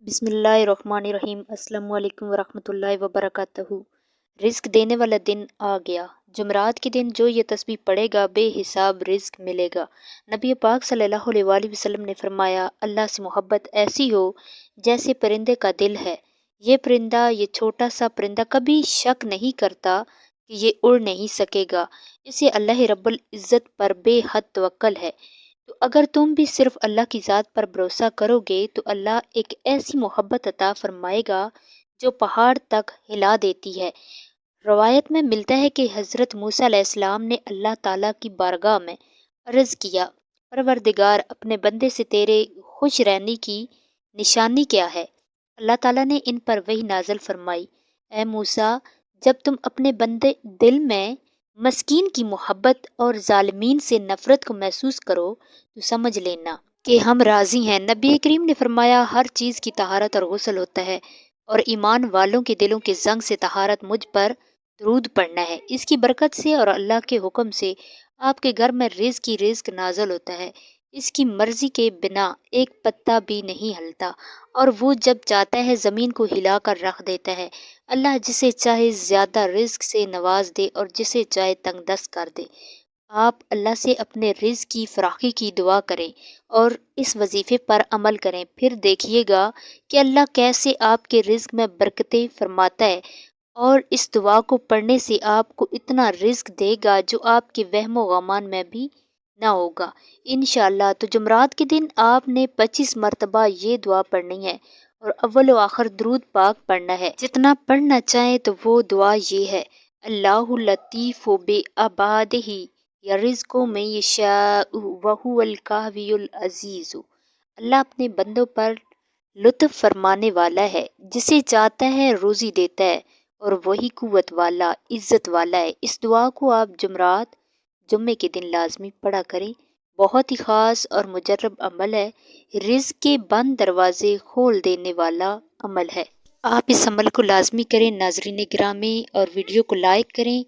بسم اللہ الرحمن الرحیم۔ السلام علیکم ورحمۃ اللہ وبرکاتہ۔ رزق دینے والا دن آ گیا۔ جمعرات کے دن جو یہ تسبیح پڑھے گا بے حساب رزق ملے گا۔ نبی پاک صلی اللہ علیہ وآلہ وسلم نے فرمایا، اللہ سے محبت ایسی ہو جیسے پرندے کا دل ہے۔ یہ پرندہ، یہ چھوٹا سا پرندہ کبھی شک نہیں کرتا کہ یہ اڑ نہیں سکے گا۔ اسے اللہ رب العزت پر بے حد توکل ہے۔ تو اگر تم بھی صرف اللہ کی ذات پر بھروسہ کرو گے تو اللہ ایک ایسی محبت عطا فرمائے گا جو پہاڑ تک ہلا دیتی ہے۔ روایت میں ملتا ہے کہ حضرت موسیٰ علیہ السلام نے اللہ تعالیٰ کی بارگاہ میں عرض کیا، پروردگار، اپنے بندے سے تیرے خوش رہنے کی نشانی کیا ہے؟ اللہ تعالیٰ نے ان پر وحی نازل فرمائی، اے موسیٰ، جب تم اپنے بندے دل میں مسکین کی محبت اور ظالمین سے نفرت کو محسوس کرو تو سمجھ لینا کہ ہم راضی ہیں۔ نبی کریم نے فرمایا، ہر چیز کی طہارت اور غسل ہوتا ہے، اور ایمان والوں کے دلوں کے زنگ سے طہارت مجھ پر درود پڑھنا ہے۔ اس کی برکت سے اور اللہ کے حکم سے آپ کے گھر میں رزق کی رزق نازل ہوتا ہے۔ اس کی مرضی کے بنا ایک پتا بھی نہیں ہلتا، اور وہ جب چاہتا ہے زمین کو ہلا کر رکھ دیتا ہے۔ اللہ جسے چاہے زیادہ رزق سے نواز دے اور جسے چاہے تنگ دست کر دے۔ آپ اللہ سے اپنے رزق کی فراخی کی دعا کریں اور اس وظیفے پر عمل کریں، پھر دیکھیے گا کہ اللہ کیسے آپ کے رزق میں برکتیں فرماتا ہے، اور اس دعا کو پڑھنے سے آپ کو اتنا رزق دے گا جو آپ کے وہم و گمان میں بھی نہ ہوگا انشاءاللہ۔ تو جمعرات کے دن آپ نے 25 مرتبہ یہ دعا پڑھنی ہے اور اول و آخر درود پاک پڑھنا ہے۔ جتنا پڑھنا چاہیں تو وہ دعا یہ ہے، اللہ لطیف بعبادہ یرزق من یشاء وہو القوی العزیز۔ اللہ اپنے بندوں پر لطف فرمانے والا ہے، جسے چاہتا ہے روزی دیتا ہے، اور وہی قوت والا، عزت والا ہے۔ اس دعا کو آپ جمعرات، جمعے کے دن لازمی پڑھا کریں۔ بہت ہی خاص اور مجرب عمل ہے، رزق کے بند دروازے کھول دینے والا عمل ہے۔ آپ اس عمل کو لازمی کریں ناظرین گرامی، اور ویڈیو کو لائک کریں۔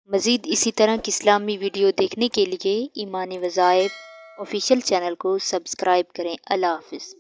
مزید اسی طرح کی اسلامی ویڈیو دیکھنے کے لیے ایمان وظائف آفیشیل چینل کو سبسکرائب کریں۔ اللہ حافظ۔